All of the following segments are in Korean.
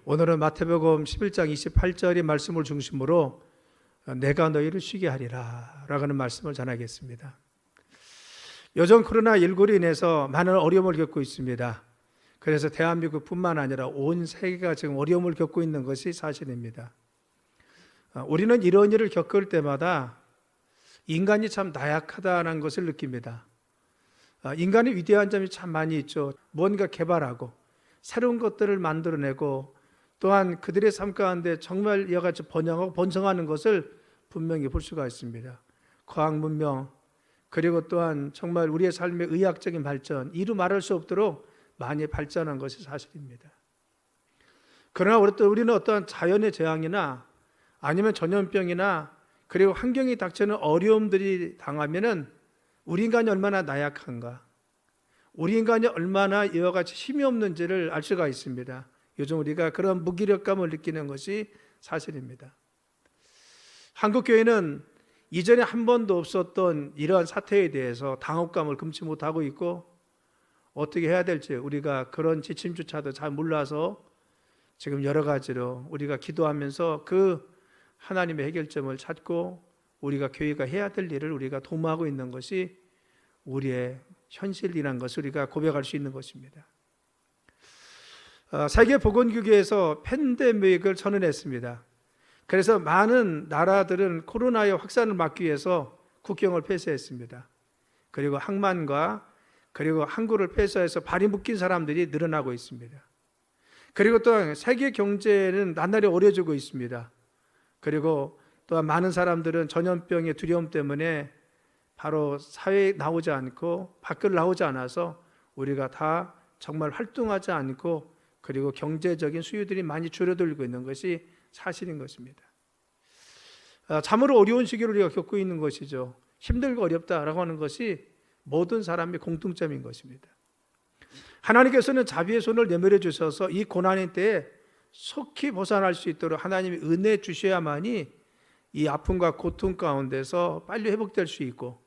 오늘은 마태복음 11장 28절의 말씀을 중심으로 내가 너희를 쉬게 하리라 라는 말씀을 전하겠습니다. 요즘 코로나19로 인해서 많은 어려움을 겪고 있습니다. 그래서 대한민국뿐만 아니라 온 세계가 지금 어려움을 겪고 있는 것이 사실입니다. 우리는 이런 일을 겪을 때마다 인간이 참 나약하다는 것을 느낍니다. 인간의 위대한 점이 참 많이 있죠. 뭔가 개발하고 새로운 것들을 만들어내고 또한 그들의 삶 가운데 정말 이와 같이 번영하고 번성하는 것을 분명히 볼 수가 있습니다. 과학 문명 그리고 또한 정말 우리의 삶의 의학적인 발전, 이루 말할 수 없도록 많이 발전한 것이 사실입니다. 그러나 우리는 어떠한 자연의 재앙이나 아니면 전염병이나 그리고 환경이 닥치는 어려움들이 당하면은 우리 인간이 얼마나 나약한가, 우리 인간이 얼마나 이와 같이 힘이 없는지를 알 수가 있습니다. 요즘 우리가 그런 무기력감을 느끼는 것이 사실입니다. 한국교회는 이전에 한 번도 없었던 이러한 사태에 대해서 당혹감을 금치 못하고 있고 어떻게 해야 될지 우리가 그런 지침조차도 잘 몰라서 지금 여러 가지로 우리가 기도하면서 그 하나님의 해결점을 찾고 우리가 교회가 해야 될 일을 우리가 도모하고 있는 것이 우리의 현실이라는 것을 우리가 고백할 수 있는 것입니다. 세계보건기구에서 팬데믹을 선언했습니다. 그래서 많은 나라들은 코로나의 확산을 막기 위해서 국경을 폐쇄했습니다. 그리고 항만과 그리고 항구를 폐쇄해서 발이 묶인 사람들이 늘어나고 있습니다. 그리고 또한 세계 경제는 나날이 어려지고 있습니다. 그리고 또한 많은 사람들은 전염병의 두려움 때문에 바로 사회에 나오지 않고 밖을 나오지 않아서 우리가 다 정말 활동하지 않고 그리고 경제적인 수요들이 많이 줄어들고 있는 것이 사실인 것입니다. 참으로 어려운 시기를 우리가 겪고 있는 것이죠. 힘들고 어렵다라고 하는 것이 모든 사람의 공통점인 것입니다. 하나님께서는 자비의 손을 내밀어 주셔서 이 고난의 때에 속히 벗어날 수 있도록 하나님이 은혜 주셔야만이 이 아픔과 고통 가운데서 빨리 회복될 수 있고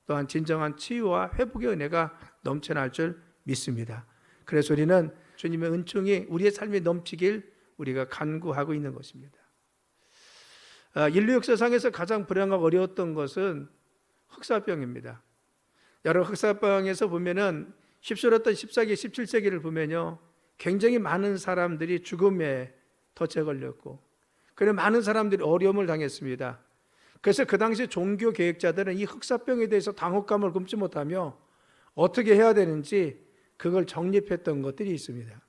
또한 진정한 치유와 회복의 은혜가 넘쳐날 줄 믿습니다. 그래서 우리는 주님의 은총이 우리의 삶에 넘치길 우리가 간구하고 있는 것입니다. 인류 역사상에서 가장 불행하고 어려웠던 것은 흑사병입니다. 여러분, 흑사병에서 보면은 휩쓸었던 14세기, 17세기를 보면요, 굉장히 많은 사람들이 죽음에 덫에 걸렸고 그리고 많은 사람들이 어려움을 당했습니다. 그래서 그 당시 종교 계획자들은 이 흑사병에 대해서 당혹감을 금치 못하며 어떻게 해야 되는지 그걸 정립했던 것들이 있습니다.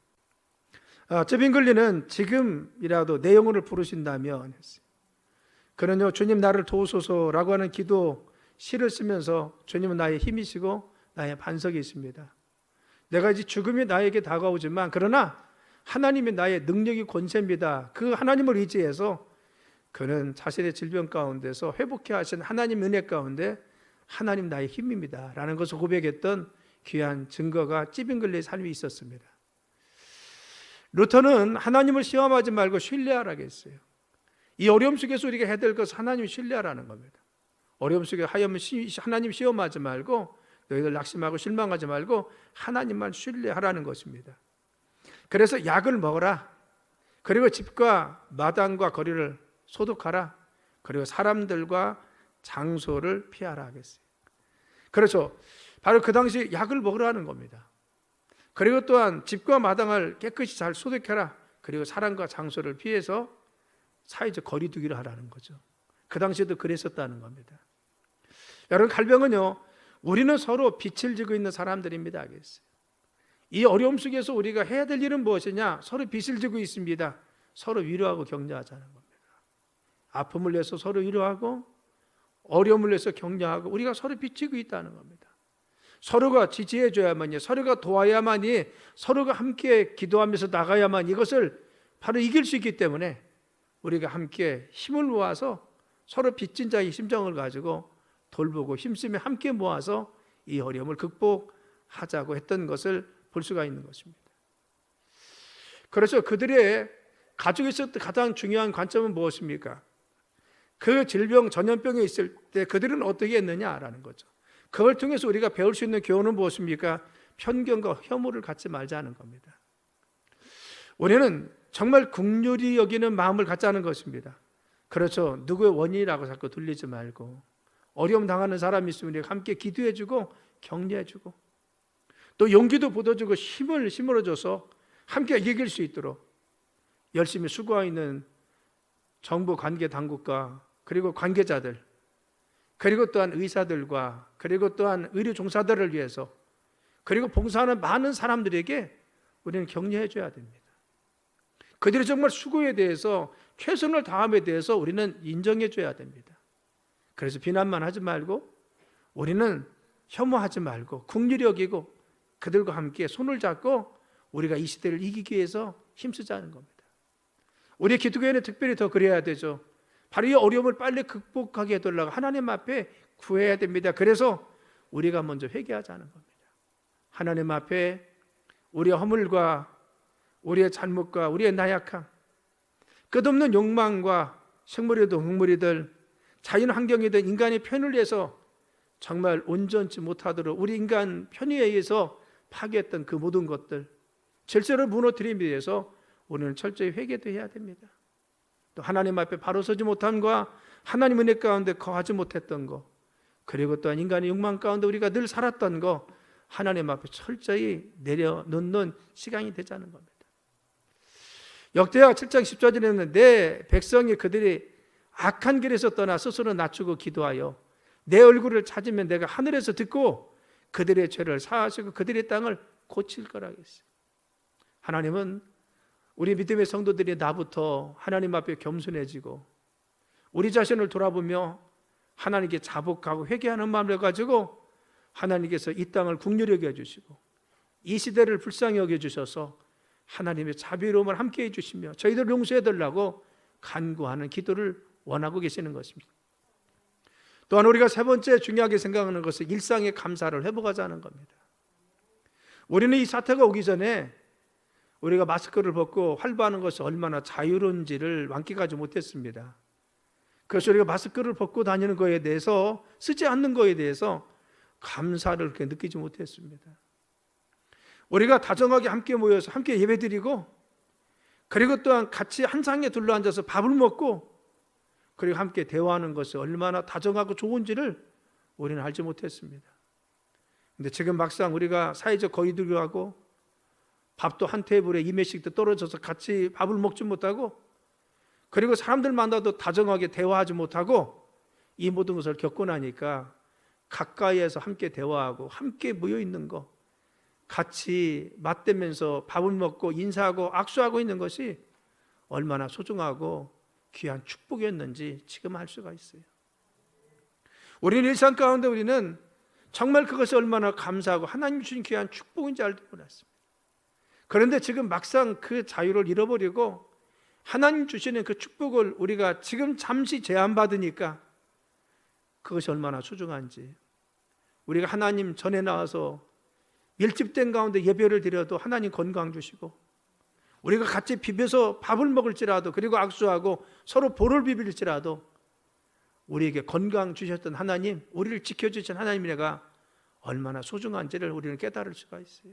쯔빙글리는 지금이라도 내 영혼을 부르신다면 그는요, 주님 나를 도우소서라고 하는 기도 시를 쓰면서 주님은 나의 힘이시고 나의 반석이 있습니다. 내가 이제 죽음이 나에게 다가오지만 그러나 하나님이 나의 능력이 권세입니다. 그 하나님을 의지해서 그는 자신의 질병 가운데서 회복해 하신 하나님 은혜 가운데 하나님 나의 힘입니다 라는 것을 고백했던 귀한 증거가 찌빙글리의 삶이 있었습니다. 루터는 하나님을 시험하지 말고 신뢰하라고 했어요. 이 어려움 속에서 우리가 해야 될 것은 하나님을 신뢰하라는 겁니다. 어려움 속에 하나님 시험하지 말고 너희들 낙심하고 실망하지 말고 하나님만 신뢰하라는 것입니다. 그래서 약을 먹어라. 그리고 집과 마당과 거리를 소독하라. 그리고 사람들과 장소를 피하라 하겠어요. 그렇죠. 바로 그 당시 약을 먹으라는 겁니다. 그리고 또한 집과 마당을 깨끗이 잘 소독해라. 그리고 사람과 장소를 피해서 사회적 거리 두기를 하라는 거죠. 그 당시에도 그랬었다는 겁니다. 여러분, 갈병은요, 우리는 서로 빛을 지고 있는 사람들입니다 하겠어요. 이 어려움 속에서 우리가 해야 될 일은 무엇이냐? 서로 빛을 지고 있습니다. 서로 위로하고 격려하자는 겁니다. 아픔을 내서 서로 위로하고 어려움을 내서 격려하고 우리가 서로 비치고 있다는 겁니다. 서로가 지지해 줘야만이, 서로가 도와야만이, 서로가 함께 기도하면서 나가야만 이것을 바로 이길 수 있기 때문에 우리가 함께 힘을 모아서 서로 빚진 자의 심정을 가지고 돌보고 힘쓰며 함께 모아서 이 어려움을 극복하자고 했던 것을 볼 수가 있는 것입니다. 그래서 그들의 가족에서 가장 중요한 관점은 무엇입니까? 그 질병, 전염병에 있을 때 그들은 어떻게 했느냐라는 거죠. 그걸 통해서 우리가 배울 수 있는 교훈은 무엇입니까? 편견과 혐오를 갖지 말자는 겁니다. 우리는 정말 긍휼히 여기는 마음을 갖자는 것입니다. 그렇죠. 누구의 원인이라고 자꾸 돌리지 말고 어려움 당하는 사람이 있으면 우리가 함께 기도해주고 격려해주고 또 용기도 보도주고 힘을 심어줘서 함께 이길 수 있도록 열심히 수고하고 있는 정부 관계 당국과 그리고 관계자들 그리고 또한 의사들과 그리고 또한 의료 종사들을 위해서 그리고 봉사하는 많은 사람들에게 우리는 격려해 줘야 됩니다. 그들이 정말 수고에 대해서 최선을 다함에 대해서 우리는 인정해 줘야 됩니다. 그래서 비난만 하지 말고 우리는 혐오하지 말고 긍휼히 여기고 그들과 함께 손을 잡고 우리가 이 시대를 이기기 위해서 힘쓰자는 겁니다. 우리 기독교회는 특별히 더 그래야 되죠. 바로 이 어려움을 빨리 극복하게 해달라고 하나님 앞에 구해야 됩니다. 그래서 우리가 먼저 회개하자는 겁니다. 하나님 앞에 우리의 허물과 우리의 잘못과 우리의 나약함, 끝없는 욕망과 생물이든 흙물이든 자연환경이든 인간의 편을 위해서 정말 온전치 못하도록 우리 인간 편의에 의해서 파괴했던 그 모든 것들 질서를 무너뜨리기 위해서 우리는 철저히 회개도 해야 됩니다. 또 하나님 앞에 바로 서지 못함과 하나님 은혜 가운데 거하지 못했던 것 그리고 또한 인간의 욕망 가운데 우리가 늘 살았던 것 하나님 앞에 철저히 내려놓는 시간이 되자는 겁니다. 역대하 7장 10절에는 내 백성이 그들이 악한 길에서 떠나 스스로 낮추고 기도하여 내 얼굴을 찾으면 내가 하늘에서 듣고 그들의 죄를 사하시고 그들의 땅을 고칠 거라고 했어요. 하나님은 우리 믿음의 성도들이 나부터 하나님 앞에 겸손해지고 우리 자신을 돌아보며 하나님께 자복하고 회개하는 마음을 가지고 하나님께서 이 땅을 긍휼히 여겨주시고 이 시대를 불쌍히 여겨주셔서 하나님의 자비로움을 함께해 주시며 저희들 용서해달라고 간구하는 기도를 원하고 계시는 것입니다. 또한 우리가 세 번째 중요하게 생각하는 것은 일상의 감사를 회복하자는 겁니다. 우리는 이 사태가 오기 전에 우리가 마스크를 벗고 활보하는 것이 얼마나 자유로운지를 만끽하지 못했습니다. 그래서 우리가 마스크를 벗고 다니는 것에 대해서 쓰지 않는 것에 대해서 감사를 그렇게 느끼지 못했습니다. 우리가 다정하게 함께 모여서 함께 예배드리고 그리고 또한 같이 한 상에 둘러앉아서 밥을 먹고 그리고 함께 대화하는 것이 얼마나 다정하고 좋은지를 우리는 알지 못했습니다. 그런데 지금 막상 우리가 사회적 거리두기를 하고 밥도 한 테이블에 2매씩도 떨어져서 같이 밥을 먹지 못하고 그리고 사람들 만나도 다정하게 대화하지 못하고 이 모든 것을 겪고 나니까 가까이에서 함께 대화하고 함께 모여 있는 것 같이 맞대면서 밥을 먹고 인사하고 악수하고 있는 것이 얼마나 소중하고 귀한 축복이었는지 지금 알 수가 있어요. 우리는 일상 가운데 우리는 정말 그것이 얼마나 감사하고 하나님 주신 귀한 축복인지 알지 몰랐습니다. 그런데 지금 막상 그 자유를 잃어버리고 하나님 주시는 그 축복을 우리가 지금 잠시 제한받으니까 그것이 얼마나 소중한지 우리가 하나님 전에 나와서 밀집된 가운데 예배를 드려도 하나님 건강 주시고 우리가 같이 비벼서 밥을 먹을지라도 그리고 악수하고 서로 볼을 비빌지라도 우리에게 건강 주셨던 하나님, 우리를 지켜주신 하나님이가 얼마나 소중한지를 우리는 깨달을 수가 있어요.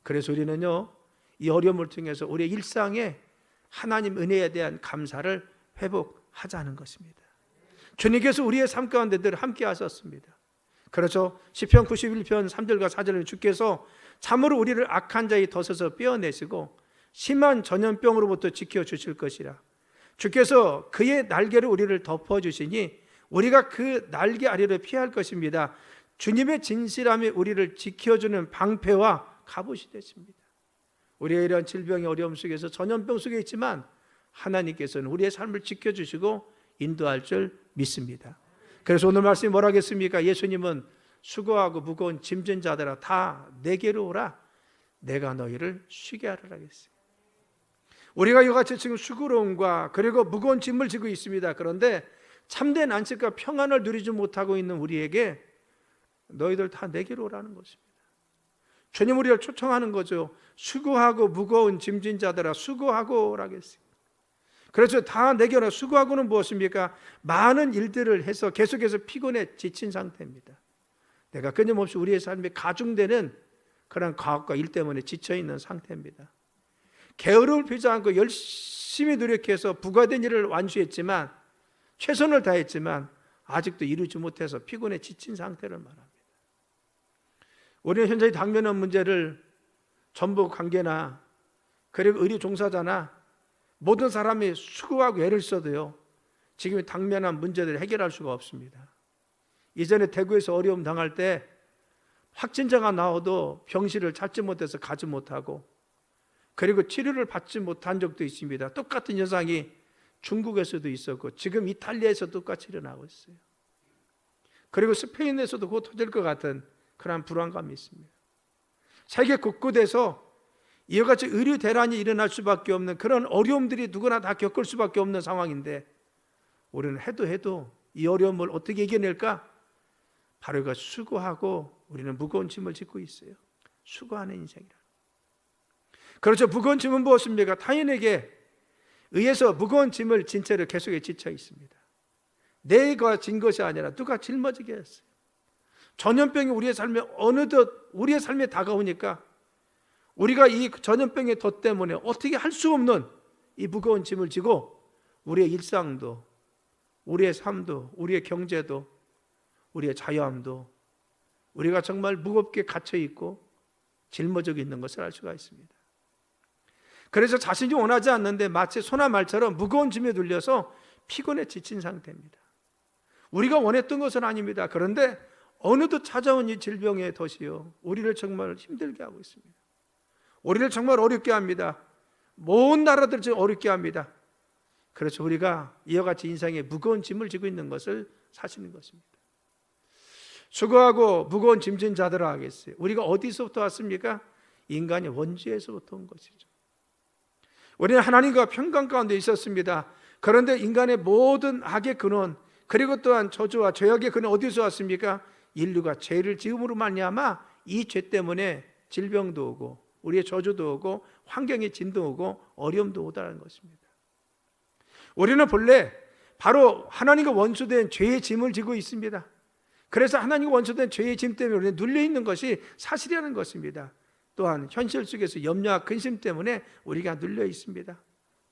그래서 우리는요 이 어려움을 통해서 우리의 일상에 하나님 은혜에 대한 감사를 회복하자는 것입니다. 주님께서 우리의 삶 가운데 늘 함께 하셨습니다. 그렇죠. 시편 91편 3절과 4절에 주께서 참으로 우리를 악한 자의 덫에서 빼어내시고 심한 전염병으로부터 지켜주실 것이라. 주께서 그의 날개로 우리를 덮어주시니 우리가 그 날개 아래로 피할 것입니다. 주님의 진실함이 우리를 지켜주는 방패와 갑옷이 되십니다. 우리의 이런 질병의 어려움 속에서 전염병 속에 있지만 하나님께서는 우리의 삶을 지켜주시고 인도할 줄 믿습니다. 그래서 오늘 말씀이 뭐라 하겠습니까? 예수님은 수고하고 무거운 짐진 자들아 다 내게로 오라 내가 너희를 쉬게 하리라 했어요. 우리가 이와 같이 지금 수고로움과 그리고 무거운 짐을 지고 있습니다. 그런데 참된 안식과 평안을 누리지 못하고 있는 우리에게 너희들 다 내게로 오라는 것입니다. 주님 우리를 초청하는 거죠. 수고하고 무거운 짐진 자들아 수고하고 오라고 했어요. 그래서 다 내게로 수고하고는 무엇입니까? 많은 일들을 해서 계속해서 피곤해 지친 상태입니다. 내가 끊임없이 우리의 삶에 가중되는 그런 과업과 일 때문에 지쳐있는 상태입니다. 게으름을 피지 않고 열심히 노력해서 부과된 일을 완수했지만, 최선을 다했지만 아직도 이루지 못해서 피곤해 지친 상태를 말합니다. 우리는 현재 당면한 문제를 전부 관계나 그리고 의료 종사자나 모든 사람이 수고하고 애를 써도요, 지금 당면한 문제들을 해결할 수가 없습니다. 이전에 대구에서 어려움 당할 때 확진자가 나와도 병실을 찾지 못해서 가지 못하고, 그리고 치료를 받지 못한 적도 있습니다. 똑같은 현상이 중국에서도 있었고 지금 이탈리아에서 똑같이 일어나고 있어요. 그리고 스페인에서도 곧 터질 것 같은 그런 불안감이 있습니다. 세계 곳곳에서 이와 같이 의료 대란이 일어날 수밖에 없는 그런 어려움들이 누구나 다 겪을 수밖에 없는 상황인데, 우리는 해도 이 어려움을 어떻게 이겨낼까? 바로 이거 수고하고 우리는 무거운 짐을 짓고 있어요. 수고하는 인생이라. 그렇죠. 무거운 짐은 무엇입니까? 타인에게 의해서 무거운 짐을 진 채로 계속에 지쳐 있습니다. 내가 진 것이 아니라 누가 짊어지게 했어요. 전염병이 우리의 삶에 어느덧 우리의 삶에 다가오니까 우리가 이 전염병의 덫 때문에 어떻게 할 수 없는 이 무거운 짐을 지고 우리의 일상도, 우리의 삶도, 우리의 경제도, 우리의 자유함도 우리가 정말 무겁게 갇혀 있고 짊어지고 있는 것을 알 수가 있습니다. 그래서 자신이 원하지 않는데 마치 소나 말처럼 무거운 짐에 눌려서 피곤해 지친 상태입니다. 우리가 원했던 것은 아닙니다. 그런데 어느덧 찾아온 이 질병의 덫이요, 우리를 정말 힘들게 하고 있습니다. 우리를 정말 어렵게 합니다. 모든 나라들을 지금 어렵게 합니다. 그래서 우리가 이와 같이 인생에 무거운 짐을 지고 있는 것을 사시는 것입니다. 수고하고 무거운 짐진 자들아 하겠어요. 우리가 어디서부터 왔습니까? 인간이 원죄에서부터 온 것이죠. 우리는 하나님과 평강 가운데 있었습니다. 그런데 인간의 모든 악의 근원, 그리고 또한 저주와 죄악의 근원 어디서 왔습니까? 인류가 죄를 지음으로 말미암아 이 죄 때문에 질병도 오고 우리의 저주도 오고 환경의 진도 오고 어려움도 오다는 것입니다. 우리는 본래 바로 하나님과 원수된 죄의 짐을 지고 있습니다. 그래서 하나님과 원수된 죄의 짐 때문에 우리는 눌려있는 것이 사실이라는 것입니다. 또한 현실 속에서 염려와 근심 때문에 우리가 눌려 있습니다.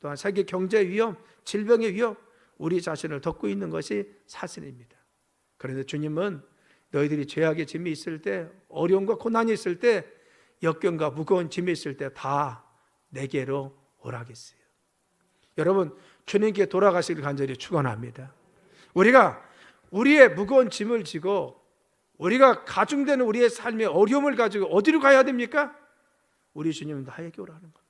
또한 세계 경제 위험, 질병의 위험, 우리 자신을 덮고 있는 것이 사실입니다. 그런데 주님은 너희들이 죄악의 짐이 있을 때, 어려움과 고난이 있을 때, 역경과 무거운 짐이 있을 때 다 내게로 오라겠어요. 여러분, 주님께 돌아가시길 간절히 축원합니다. 우리가 우리의 무거운 짐을 지고 우리가 가중되는 우리의 삶의 어려움을 가지고 어디로 가야 됩니까? 우리 주님은 나에게 오라는 겁니다.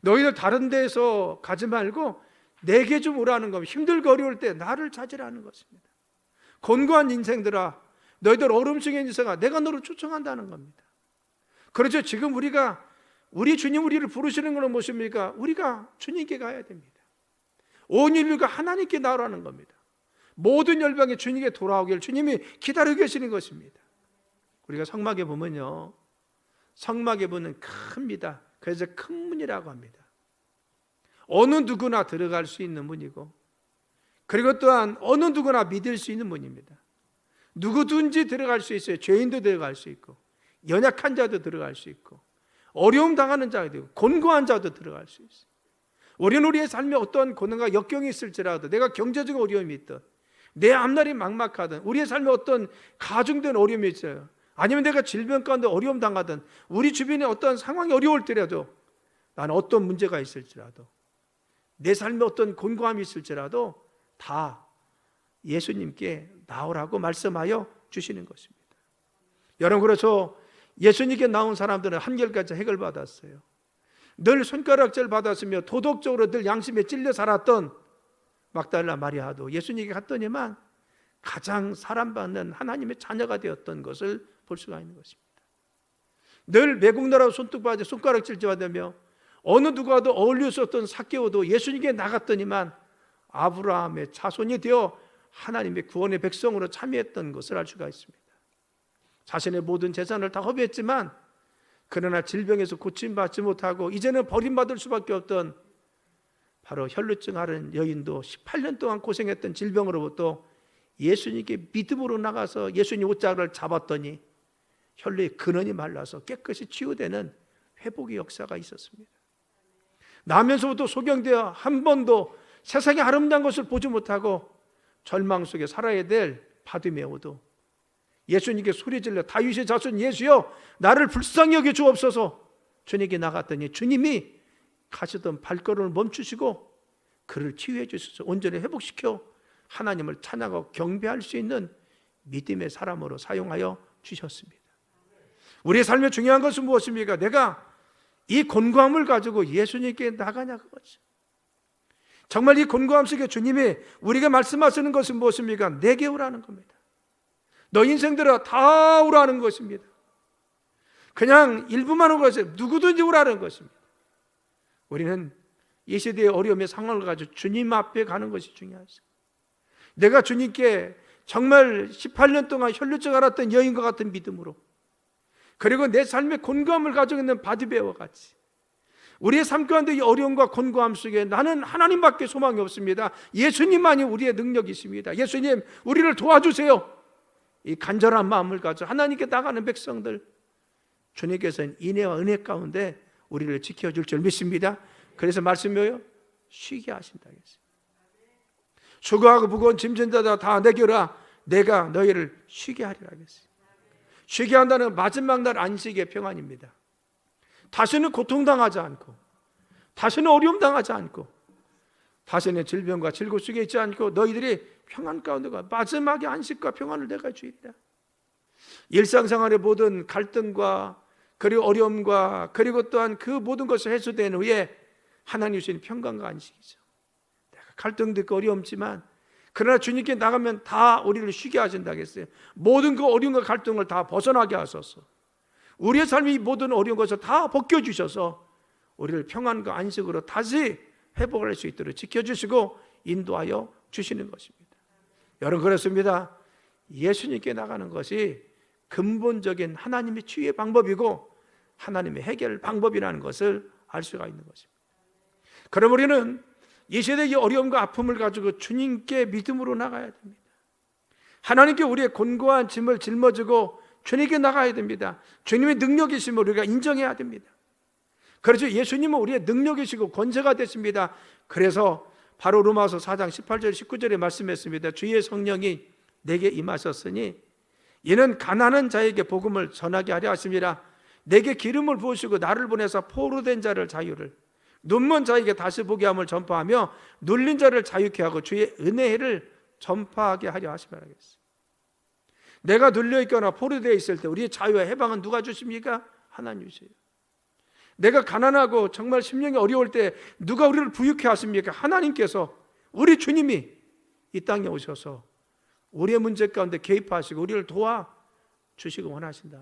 너희들 다른 데에서 가지 말고 내게 좀 오라는 겁니다. 힘들고 어려울 때 나를 찾으라는 것입니다. 곤고한 인생들아, 너희들 어려움 중에 인생아, 내가 너를 초청한다는 겁니다. 그렇죠. 지금 우리 주님 우리를 부르시는 것은 무엇입니까? 우리가 주님께 가야 됩니다. 온 인류가 하나님께 나오라는 겁니다. 모든 열방이 주님께 돌아오길 주님이 기다리고 계시는 것입니다. 우리가 성막에 보면요, 성막에 보면 큽니다. 그래서 큰 문이라고 합니다. 어느 누구나 들어갈 수 있는 문이고, 그리고 또한 어느 누구나 믿을 수 있는 문입니다. 누구든지 들어갈 수 있어요. 죄인도 들어갈 수 있고, 연약한 자도 들어갈 수 있고, 어려움 당하는 자도 있고, 곤고한 자도 들어갈 수 있어요. 우리는 우리의 삶에 어떤 고난과 역경이 있을지라도, 내가 경제적 어려움이 있든, 내 앞날이 막막하든, 우리의 삶에 어떤 가중된 어려움이 있어요. 아니면 내가 질병 가운데 어려움 당하든, 우리 주변에 어떤 상황이 어려울 때라도, 나는 어떤 문제가 있을지라도, 내 삶에 어떤 곤고함이 있을지라도 다 예수님께 나오라고 말씀하여 주시는 것입니다. 여러분, 그래서 예수님께 나온 사람들은 한결같이 해결받았어요. 늘 손가락질 받았으며 도덕적으로 늘 양심에 찔려 살았던 막달라 마리아도 예수님께 갔더니만 가장 사랑받는 하나님의 자녀가 되었던 것을 볼 수가 있는 것입니다. 늘 매국노라고 손톱받아 손가락질 받으며 어느 누구와도 어울릴 수 없던 삭개오도 예수님께 나갔더니만 아브라함의 자손이 되어 하나님의 구원의 백성으로 참여했던 것을 알 수가 있습니다. 자신의 모든 재산을 다 허비했지만 그러나 질병에서 고침받지 못하고 이제는 버림받을 수밖에 없던 바로 혈루증 앓은 여인도 18년 동안 고생했던 질병으로부터 예수님께 믿음으로 나가서 예수님 옷자락을 잡았더니 혈루의 근원이 말라서 깨끗이 치유되는 회복의 역사가 있었습니다. 나면서부터 소경되어 한 번도 세상의 아름다운 것을 보지 못하고 절망 속에 살아야 될 바디메오도 예수님께 소리질러 다윗의 자손 예수여 나를 불쌍히 여겨 주옵소서 주님께 나갔더니 주님이 가시던 발걸음을 멈추시고 그를 치유해 주셔서 온전히 회복시켜 하나님을 찬양하고 경배할 수 있는 믿음의 사람으로 사용하여 주셨습니다. 우리의 삶에 중요한 것은 무엇입니까? 내가 이 곤고함을 가지고 예수님께 나가냐 그거죠. 정말 이 곤고함 속에 주님이 우리가 말씀하시는 것은 무엇입니까? 내게 오라는 겁니다. 너 인생들아 다 오라는 것입니다. 그냥 일부만 오라는 것이 누구든지 오라는 것입니다. 우리는 이 시대의 어려움의 상황을 가지고 주님 앞에 가는 것이 중요하죠. 내가 주님께 정말 18년 동안 혈루증 앓았던 여인과 같은 믿음으로 그리고 내 삶의 곤고함을 가지고 있는 바디베어와 같이 우리의 삶 가운데 이 어려움과 곤고함 속에 나는 하나님밖에 소망이 없습니다. 예수님만이 우리의 능력이십니다. 예수님 우리를 도와주세요. 이 간절한 마음을 가지고 하나님께 나가는 백성들 주님께서는 인애와 은혜 가운데 우리를 지켜줄 줄 믿습니다. 그래서 말씀이요 쉬게 하신다 했어요. 수고하고 무거운 짐진 자다 다 내게라 내가 너희를 쉬게 하리라 했어요. 쉬게 한다는 마지막 날 안식의 평안입니다. 다시는 고통당하지 않고 다시는 어려움 당하지 않고 다시는 질병과 질고 속에 있지 않고 너희들이 평안 가운데 가 마지막의 안식과 평안을 내가 주리라. 일상생활의 모든 갈등과 그리고 어려움과 그리고 또한 그 모든 것을 해소된 후에 하나님 주신 평강과 안식이죠. 내가 갈등도 있고 어려움지만 그러나 주님께 나가면 다 우리를 쉬게 하신다 했어요. 모든 그 어려움과 갈등을 다 벗어나게 하소서. 우리의 삶이 모든 어려운 것을 다 벗겨주셔서 우리를 평안과 안식으로 다시 회복할 수 있도록 지켜주시고 인도하여 주시는 것입니다. 여러분 그렇습니다. 예수님께 나가는 것이 근본적인 하나님의 치유의 방법이고 하나님의 해결 방법이라는 것을 알 수가 있는 것입니다. 그럼 우리는 이 시대의 어려움과 아픔을 가지고 주님께 믿음으로 나가야 됩니다. 하나님께 우리의 곤고한 짐을 짊어지고 주님께 나가야 됩니다. 주님의 능력이심을 우리가 인정해야 됩니다. 그래서 예수님은 우리의 능력이시고 권세가 되십니다. 그래서 바로 로마서 4장 18절 19절에 말씀했습니다. 주의 성령이 내게 임하셨으니 이는 가난한 자에게 복음을 전하게 하려 하심이라. 내게 기름을 부으시고 나를 보내서 포로된 자를 자유를 눈먼 자에게 다시 보게 함을 전파하며 눌린 자를 자유케 하고 주의 은혜를 전파하게 하려 하심이라. 내가 눌려 있거나 포로되어 있을 때 우리의 자유와 해방은 누가 주십니까? 하나님 주세요. 내가 가난하고 정말 심령이 어려울 때 누가 우리를 부유케 하십니까? 하나님께서 우리 주님이 이 땅에 오셔서 우리의 문제 가운데 개입하시고 우리를 도와주시고 원하신다.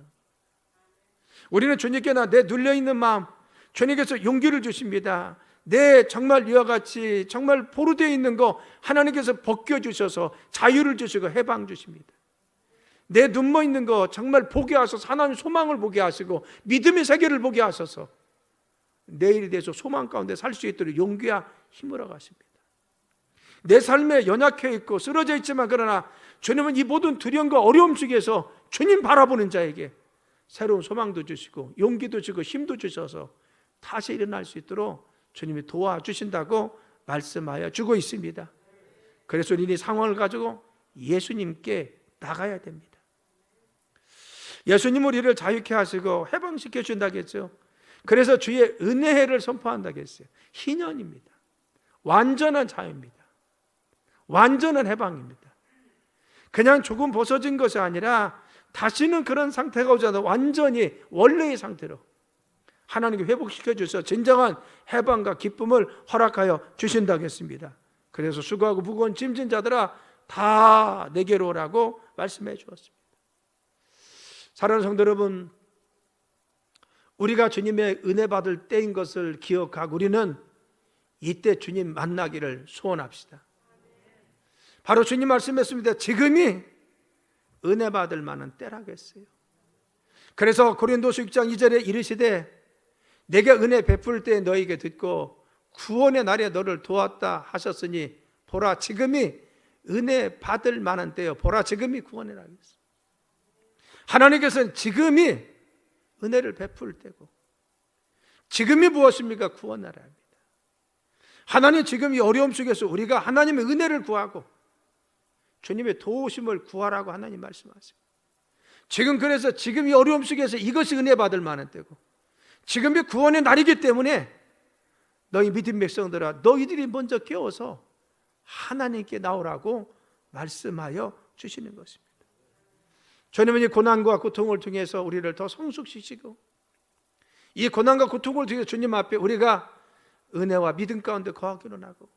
우리는 주님께나 내 눌려있는 마음 주님께서 용기를 주십니다. 내 정말 이와 같이 정말 포로되어 있는 거 하나님께서 벗겨주셔서 자유를 주시고 해방 주십니다. 내 눈머 있는 거 정말 보게 하셔서 하나님 소망을 보게 하시고 믿음의 세계를 보게 하셔서 내일에 대해서 소망 가운데 살 수 있도록 용기와 힘을 가십니다. 내 삶에 연약해 있고 쓰러져 있지만 그러나 주님은 이 모든 두려움과 어려움 속에서 주님 바라보는 자에게 새로운 소망도 주시고 용기도 주고 힘도 주셔서 다시 일어날 수 있도록 주님이 도와주신다고 말씀하여 주고 있습니다. 그래서 우리는 이 상황을 가지고 예수님께 나가야 됩니다. 예수님은 우리를 자유케 하시고 해방시켜 준다겠죠. 그래서 주의 은혜를 선포한다겠어요. 희년입니다. 완전한 자유입니다. 완전한 해방입니다. 그냥 조금 벗어진 것이 아니라 다시는 그런 상태가 오지 않아 완전히 원래의 상태로 하나님께 회복시켜 주셔서 진정한 해방과 기쁨을 허락하여 주신다겠습니다. 그래서 수고하고 무거운 짐진 자들아 다 내게로 오라고 말씀해 주었습니다. 사랑하는 성도 여러분, 우리가 주님의 은혜 받을 때인 것을 기억하고 우리는 이때 주님 만나기를 소원합시다. 바로 주님 말씀했습니다. 지금이 은혜 받을 만한 때라겠어요. 그래서 고린도서 6장 2절에 이르시되 내게 은혜 베풀 때 너에게 듣고 구원의 날에 너를 도왔다 하셨으니 보라 지금이 은혜 받을 만한 때요. 보라 지금이 구원의 날이었어요. 하나님께서는 지금이 은혜를 베풀 때고 지금이 무엇입니까? 구원나라입니다. 하나님 지금 이 어려움 속에서 우리가 하나님의 은혜를 구하고 주님의 도우심을 구하라고 하나님 말씀하세요. 지금 그래서 지금 이 어려움 속에서 이것이 은혜 받을 만한 때고 지금이 구원의 날이기 때문에 너희 믿음 백성들아 너희들이 먼저 깨어서 하나님께 나오라고 말씀하여 주시는 것입니다. 주님은 이 고난과 고통을 통해서 우리를 더 성숙시키고 이 고난과 고통을 통해서 주님 앞에 우리가 은혜와 믿음 가운데 거하기로 하고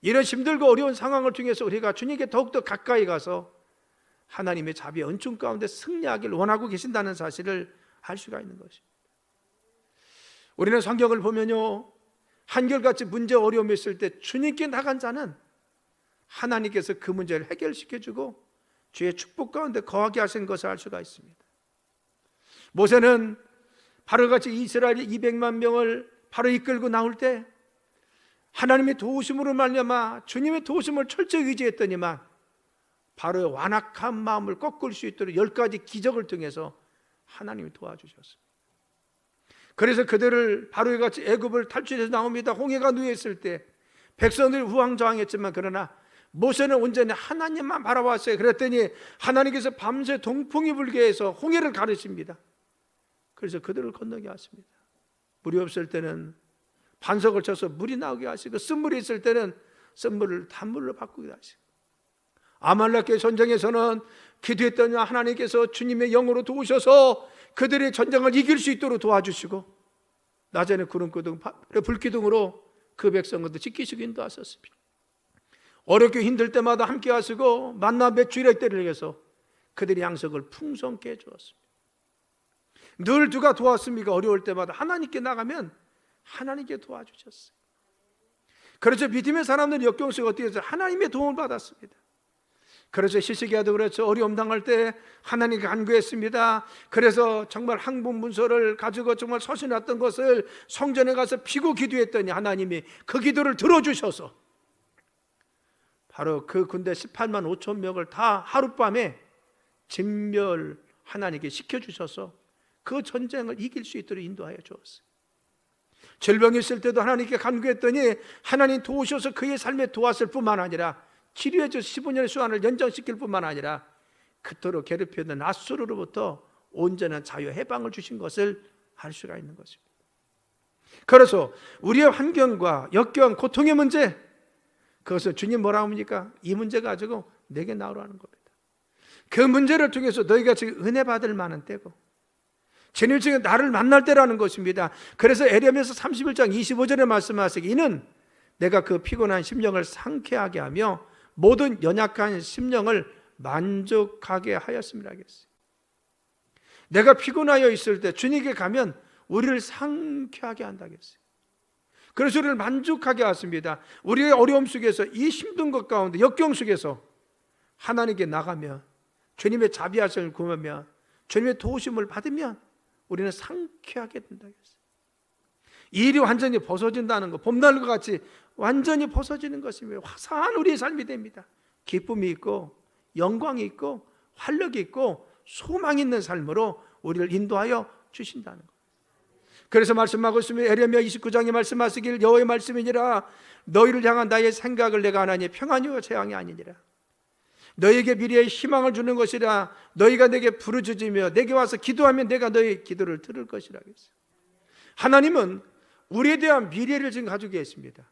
이런 힘들고 어려운 상황을 통해서 우리가 주님께 더욱더 가까이 가서 하나님의 자비의 은총 가운데 승리하기를 원하고 계신다는 사실을 알 수가 있는 것입니다. 우리는 성경을 보면요 한결같이 문제 어려움이 있을 때 주님께 나간 자는 하나님께서 그 문제를 해결시켜주고 주의 축복 가운데 거하게 하신 것을 알 수가 있습니다. 모세는 바로같이 이스라엘 200만 명을 바로 이끌고 나올 때 하나님의 도우심으로 말미암아 주님의 도우심을 철저히 의지했더니만 바로의 완악한 마음을 꺾을 수 있도록 10가지 기적을 통해서 하나님이 도와주셨습니다. 그래서 그들을 바로와 같이 애굽을 탈출해서 나옵니다. 홍해가 누워있을 때 백성들이 우왕좌왕했지만 그러나 모세는 온전히 하나님만 바라봤어요. 그랬더니 하나님께서 밤새 동풍이 불게 해서 홍해를 가르칩니다. 그래서 그들을 건너게 하십니다. 물이 없을 때는 반석을 쳐서 물이 나오게 하시고 쓴물이 있을 때는 쓴물을 단물로 바꾸게 하시고 아말렉의 전쟁에서는 기도했더니 하나님께서 주님의 영으로 도우셔서 그들의 전쟁을 이길 수 있도록 도와주시고 낮에는 구름기둥, 불기둥으로 그 백성들도 지키시고 인도하셨습니다. 어렵게 힘들 때마다 함께 하시고 만나 몇 주일의 때를 위해서 그들의 양식을 풍성케 해주었습니다. 늘 누가 도왔습니까? 어려울 때마다 하나님께 나가면 하나님께 도와주셨어요. 그래서 믿음의 사람들은 역경 속에 어떻게 해서 하나님의 도움을 받았습니다. 그래서 시시기야도 그렇죠. 어려움 당할 때 하나님께 간구했습니다. 그래서 정말 항복 문서를 가지고 정말 서신했던 것을 성전에 가서 피고 기도했더니 하나님이 그 기도를 들어주셔서 바로 그 군대 18만 5천 명을 다 하룻밤에 진멸 하나님께 시켜주셔서 그 전쟁을 이길 수 있도록 인도하여 주었어요. 질병이 있을 때도 하나님께 간구했더니 하나님 도우셔서 그의 삶에 도왔을 뿐만 아니라 치료해 주셔서 15년의 수환을 연장시킬 뿐만 아니라 그토록 괴롭히던 낫수로부터 온전한 자유 해방을 주신 것을 알 수가 있는 것입니다. 그래서 우리의 환경과 역경, 고통의 문제, 그것을 주님 뭐라고 합니까? 이 문제 가지고 내게 나오라는 겁니다. 그 문제를 통해서 너희가 지금 은혜 받을 만한 때고 주님 지금 나를 만날 때라는 것입니다. 그래서 에레미야서 31장 25절에 말씀하시기 이는 내가 그 피곤한 심령을 상쾌하게 하며 모든 연약한 심령을 만족하게 하였습니다 하겠어요. 내가 피곤하여 있을 때 주님께 가면 우리를 상쾌하게 한다겠어요. 그래서 우리를 만족하게 하십니다. 우리의 어려움 속에서 이 힘든 것 가운데 역경 속에서 하나님께 나가면 주님의 자비하심을 구하면 주님의 도우심을 받으면 우리는 상쾌하게 된다겠어요. 이 일이 완전히 벗어진다는 것, 봄날과 같이 완전히 벗어지는 것이며 화사한 우리의 삶이 됩니다. 기쁨이 있고 영광이 있고 활력이 있고 소망이 있는 삶으로 우리를 인도하여 주신다는 것. 그래서 말씀하고 있으면 에레미야 29장에 말씀하시길 여호와의 말씀이니라 너희를 향한 나의 생각을 내가 하나니 평안이요 재앙이 아니니라. 너희에게 미래의 희망을 주는 것이라. 너희가 내게 부르짖으며 내게 와서 기도하면 내가 너희 기도를 들을 것이라 했어요. 하나님은 우리에 대한 미래를 지금 가지고 계십니다.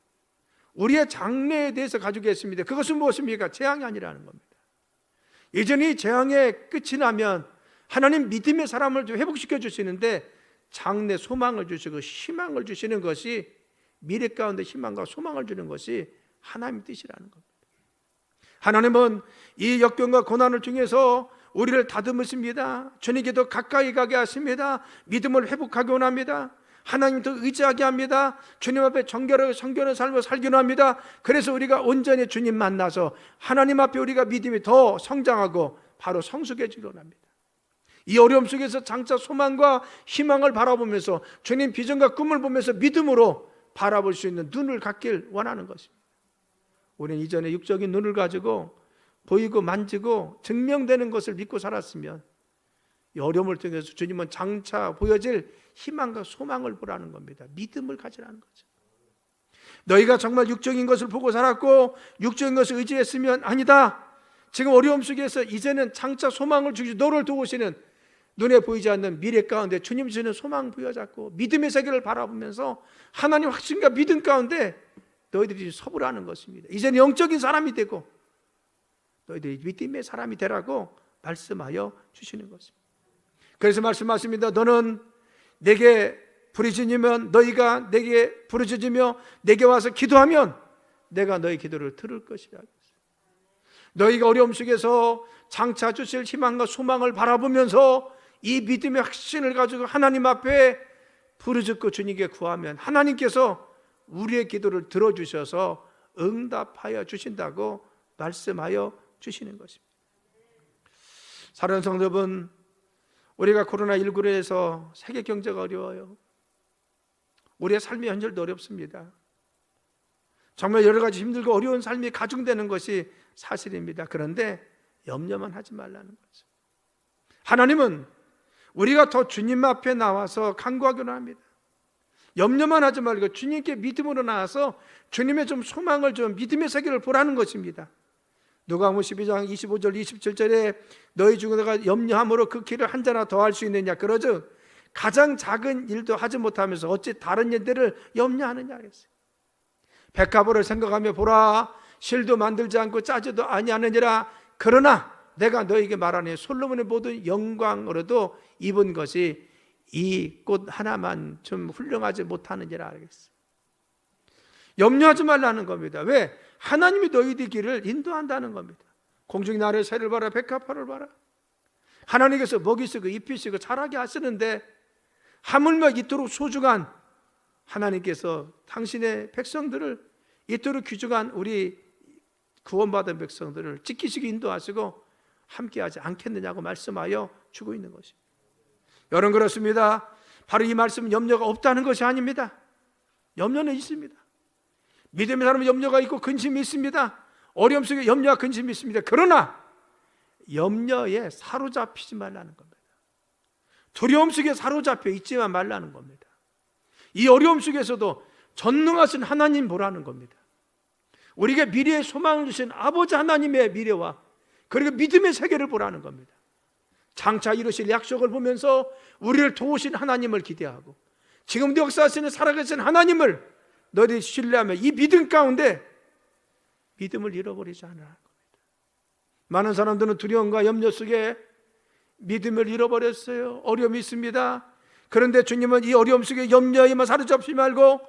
우리의 장래에 대해서 가지고 계십니다. 그것은 무엇입니까? 재앙이 아니라는 겁니다. 이전이 재앙의 끝이 나면 하나님 믿음의 사람을 회복시켜 주시는데 장래 소망을 주시고 희망을 주시는 것이 미래 가운데 희망과 소망을 주는 것이 하나님의 뜻이라는 겁니다. 하나님은 이 역경과 고난을 통해서 우리를 다듬으십니다. 주님께 더 가까이 가게 하십니다. 믿음을 회복하게 원합니다. 하나님 더 의지하게 합니다. 주님 앞에 정결하고 성결한 삶을 살기로 합니다. 그래서 우리가 온전히 주님 만나서 하나님 앞에 우리가 믿음이 더 성장하고 바로 성숙해지기로 합니다. 이 어려움 속에서 장차 소망과 희망을 바라보면서 주님 비전과 꿈을 보면서 믿음으로 바라볼 수 있는 눈을 갖길 원하는 것입니다. 우리는 이전에 육적인 눈을 가지고 보이고 만지고 증명되는 것을 믿고 살았으면 이 어려움을 통해서 주님은 장차 보여질 희망과 소망을 보라는 겁니다. 믿음을 가지라는 거죠. 너희가 정말 육적인 것을 보고 살았고 육적인 것을 의지했으면 아니다. 지금 어려움 속에서 이제는 장차 소망을 주시 너를 도우시는 눈에 보이지 않는 미래 가운데 주님 주시는 소망 부여잡고 믿음의 세계를 바라보면서 하나님 확신과 믿음 가운데 너희들이 서부라는 것입니다. 이제는 영적인 사람이 되고 너희들이 믿음의 사람이 되라고 말씀하여 주시는 것입니다. 그래서 말씀하십니다. 너는 내게 부르짖으면 너희가 내게 부르짖으며 내게 와서 기도하면 내가 너희 기도를 들을 것이라. 너희가 어려움 속에서 장차 주실 희망과 소망을 바라보면서 이 믿음의 확신을 가지고 하나님 앞에 부르짖고 주님께 구하면 하나님께서 우리의 기도를 들어주셔서 응답하여 주신다고 말씀하여 주시는 것입니다. 사랑하는 성도 여러분, 우리가 코로나19로 해서 세계 경제가 어려워요. 우리의 삶의 현실도 어렵습니다. 정말 여러 가지 힘들고 어려운 삶이 가중되는 것이 사실입니다. 그런데 염려만 하지 말라는 거죠. 하나님은 우리가 더 주님 앞에 나와서 간구하기를 합니다. 염려만 하지 말고 주님께 믿음으로 나와서 주님의 좀 소망을 좀 믿음의 세계를 보라는 것입니다. 누가복음 12장 25절 27절에 너희 중에 내가 염려함으로 그 길을 한 자나 더 할 수 있느냐 그러즉 가장 작은 일도 하지 못하면서 어찌 다른 일들을 염려하느냐 했어요. 백합을 생각하며 보라 실도 만들지 않고 짜지도 아니하느니라. 그러나 내가 너에게 말하니 솔로몬의 모든 영광으로도 입은 것이 이 꽃 하나만 좀 훌륭하지 못하느니라 알겠어요. 염려하지 말라는 겁니다. 왜? 하나님이 너희들 길을 인도한다는 겁니다. 공중의 나라의 새를 봐라 백합화를 봐라. 하나님께서 먹이 쓰고 잎이 쓰고 자라게 하시는데 하물며 이토록 소중한 하나님께서 당신의 백성들을 이토록 귀중한 우리 구원받은 백성들을 지키시고 인도하시고 함께하지 않겠느냐고 말씀하여 주고 있는 것입니다. 여러분 그렇습니다. 바로 이 말씀은 염려가 없다는 것이 아닙니다. 염려는 있습니다. 믿음의 사람은 염려가 있고 근심이 있습니다. 어려움 속에 염려와 근심이 있습니다. 그러나 염려에 사로잡히지 말라는 겁니다. 두려움 속에 사로잡혀 있지만 말라는 겁니다. 이 어려움 속에서도 전능하신 하나님 보라는 겁니다. 우리에게 미래의 소망을 주신 아버지 하나님의 미래와 그리고 믿음의 세계를 보라는 겁니다. 장차 이루실 약속을 보면서 우리를 도우신 하나님을 기대하고 지금도 역사하시는 살아계신 하나님을 너희들이 신뢰하며 이 믿음 가운데 믿음을 잃어버리지 않으라는 겁니다. 많은 사람들은 두려움과 염려 속에 믿음을 잃어버렸어요. 어려움이 있습니다. 그런데 주님은 이 어려움 속에 염려에만 사로잡지 말고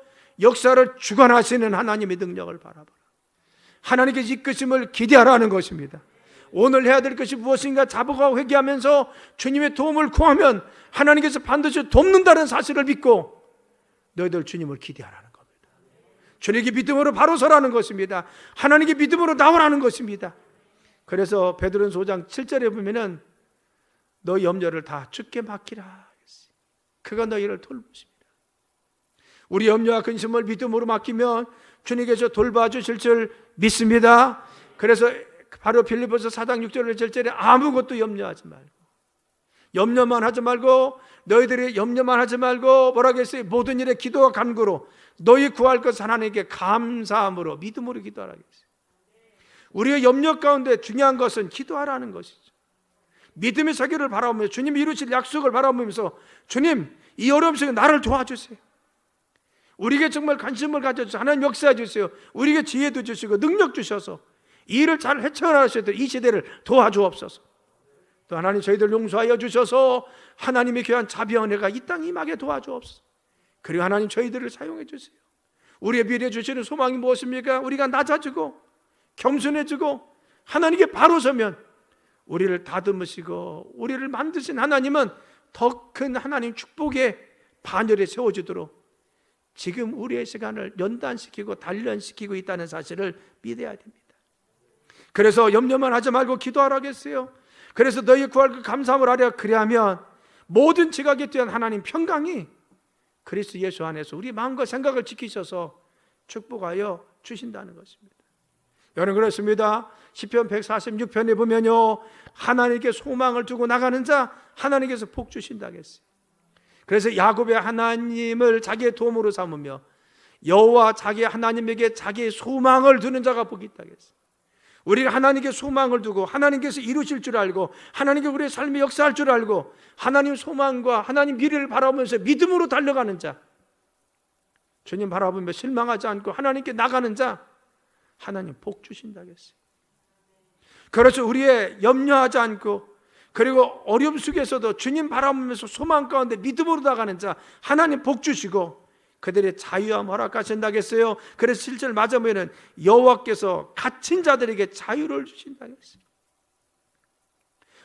역사를 주관하시는 하나님의 능력을 바라보라. 하나님께서 이끄심을 기대하라는 것입니다. 오늘 해야 될 것이 무엇인가 자복하고 회개하면서 주님의 도움을 구하면 하나님께서 반드시 돕는다는 사실을 믿고 너희들 주님을 기대하라는 겁니다. 주님께 믿음으로 바로 서라는 것입니다. 하나님께 믿음으로 나오라는 것입니다. 그래서 베드로전서 5장 7절에 보면은 너 염려를 다 주께 맡기라. 그가 너희를 돌보십니다. 우리 염려와 근심을 믿음으로 맡기면 주님께서 돌봐주실 줄 믿습니다. 그래서 바로 빌립보서 4장 6절 7절에 아무것도 염려하지 말고 염려만 하지 말고 너희들이 염려만 하지 말고 뭐라고 했어요? 모든 일에 기도와 간구로 너희 구할 것 하나님께 감사함으로 믿음으로 기도하라고 했어요. 우리의 염려 가운데 중요한 것은 기도하라는 것이죠. 믿음의 세계를 바라보며 주님이 이루실 약속을 바라보면서 주님 이 어려움 속에 나를 도와주세요. 우리에게 정말 관심을 가져주세요. 하나님 역사해 주세요. 우리에게 지혜도 주시고 능력 주셔서 이 일을 잘 헤쳐나가셔야 될 이 시대를 도와주옵소서. 또 하나님 저희들 용서하여 주셔서 하나님의 귀한 자비와 은혜가 이 땅에 임하게 도와주옵소서. 그리고 하나님 저희들을 사용해 주세요. 우리의 미래에 주시는 소망이 무엇입니까? 우리가 낮아지고 겸손해지고 하나님께 바로 서면 우리를 다듬으시고 우리를 만드신 하나님은 더 큰 하나님 축복의 반열에 세워지도록 지금 우리의 시간을 연단시키고 단련시키고 있다는 사실을 믿어야 됩니다. 그래서 염려만 하지 말고 기도하라고 했어요. 그래서 너희 구할 그 감사함을 하려 그리하면 모든 지각에 뛰어난 하나님 평강이 그리스도 예수 안에서 우리 마음과 생각을 지키셔서 축복하여 주신다는 것입니다. 여러분 그렇습니다. 시편 146편에 보면요, 하나님께 소망을 두고 나가는 자 하나님께서 복 주신다고 했어요. 그래서 야곱의 하나님을 자기의 도움으로 삼으며 여호와 자기 하나님에게 자기의 소망을 두는 자가 복이 있다고 했어요. 우리가 하나님께 소망을 두고 하나님께서 이루실 줄 알고 하나님께 우리의 삶에 역사할 줄 알고 하나님 소망과 하나님 미래를 바라보면서 믿음으로 달려가는 자, 주님 바라보며 실망하지 않고 하나님께 나가는 자 하나님 복 주신다고 했어요. 그래서 우리의 염려하지 않고 그리고 어려움 속에서도 주님 바라보면서 소망 가운데 믿음으로 나가는 자 하나님 복 주시고 그들의 자유함 허락하신다고 했어요. 그래서 7절 맞아보면 여호와께서 갇힌 자들에게 자유를 주신다고 했어요.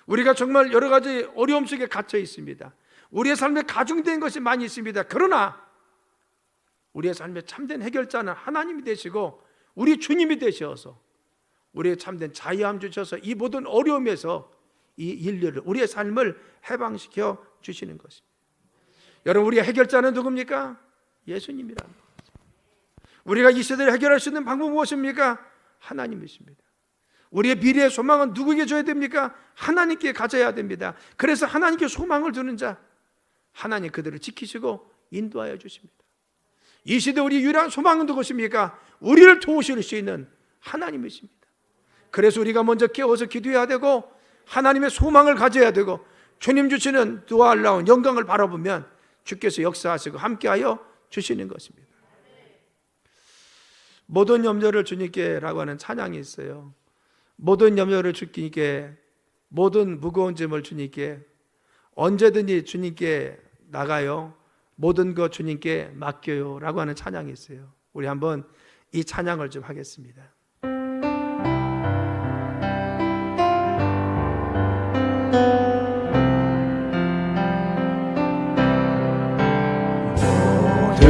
우리가 정말 여러 가지 어려움 속에 갇혀 있습니다. 우리의 삶에 가중된 것이 많이 있습니다. 그러나 우리의 삶의 참된 해결자는 하나님이 되시고 우리 주님이 되셔서 우리의 참된 자유함 주셔서 이 모든 어려움에서 이 인류를 우리의 삶을 해방시켜 주시는 것입니다. 여러분 우리의 해결자는 누굽니까? 예수님이라는 것입니다. 우리가 이 시대를 해결할 수 있는 방법은 무엇입니까? 하나님이십니다. 우리의 미래의 소망은 누구에게 줘야 됩니까? 하나님께 가져야 됩니다. 그래서 하나님께 소망을 두는 자 하나님 그들을 지키시고 인도하여 주십니다. 이 시대 우리 유일한 소망은 누구십니까? 우리를 도우실 수 있는 하나님이십니다. 그래서 우리가 먼저 깨워서 기도해야 되고 하나님의 소망을 가져야 되고 주님 주시는 놀라운 영광을 바라보면 주께서 역사하시고 함께하여 주시는 것입니다. 모든 염려를 주님께라고 하는 찬양이 있어요. 모든 염려를 주님께, 모든 무거운 짐을 주님께, 언제든지 주님께 나가요. 모든 것 주님께 맡겨요 라고 하는 찬양이 있어요. 우리 한번 이 찬양을 좀 하겠습니다.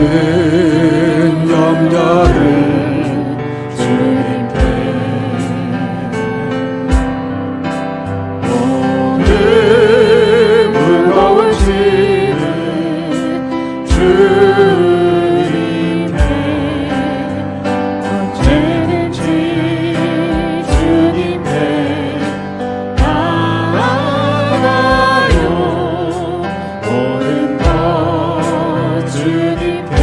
모든 염려를 주님께, 모든 무거운 짐을 주님께, 언제든지 주님께 나아가요. 모든 것 주님께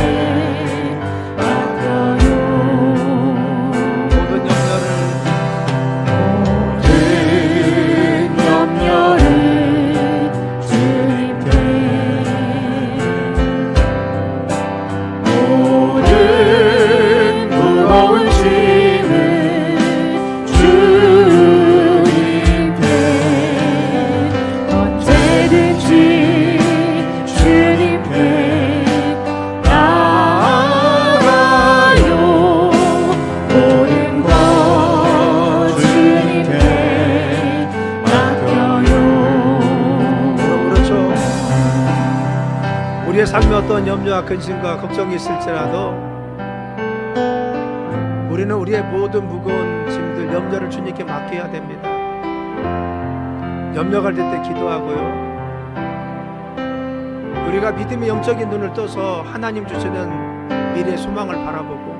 우리의 삶에 어떤 염려와 근심과 걱정이 있을지라도 우리는 우리의 모든 무거운 짐들, 염려를 주님께 맡겨야 됩니다. 염려가 될 때 기도하고요. 우리가 믿음의 영적인 눈을 떠서 하나님 주시는 미래의 소망을 바라보고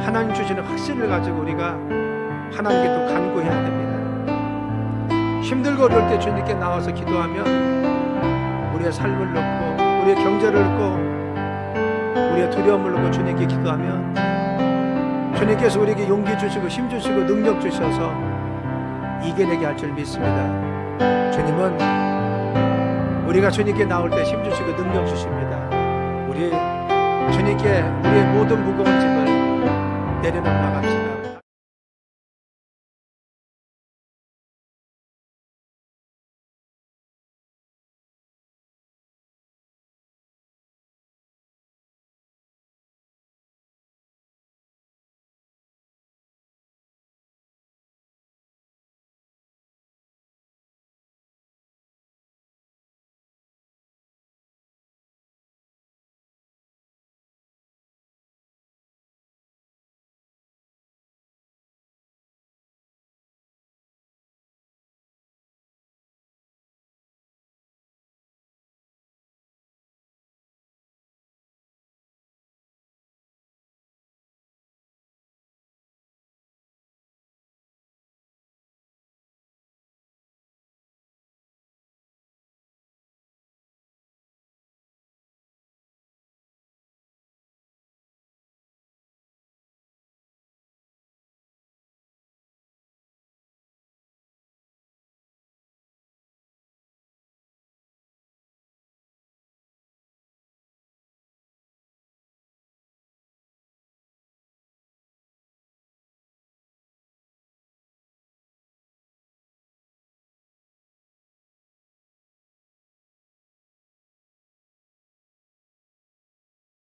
하나님 주시는 확신을 가지고 우리가 하나님께 또 간구해야 됩니다. 힘들고 어려울 때 주님께 나와서 기도하면 우리의 삶을 놓고 우리의 경제를 놓고 우리의 두려움을 놓고 주님께 기도하면 주님께서 우리에게 용기 주시고 힘 주시고 능력 주셔서 이겨내게 할 줄 믿습니다. 주님은 우리가 주님께 나올 때 힘 주시고 능력 주십니다. 우리 주님께 우리의 모든 무거운 짐을 내려놓고 나갑시다.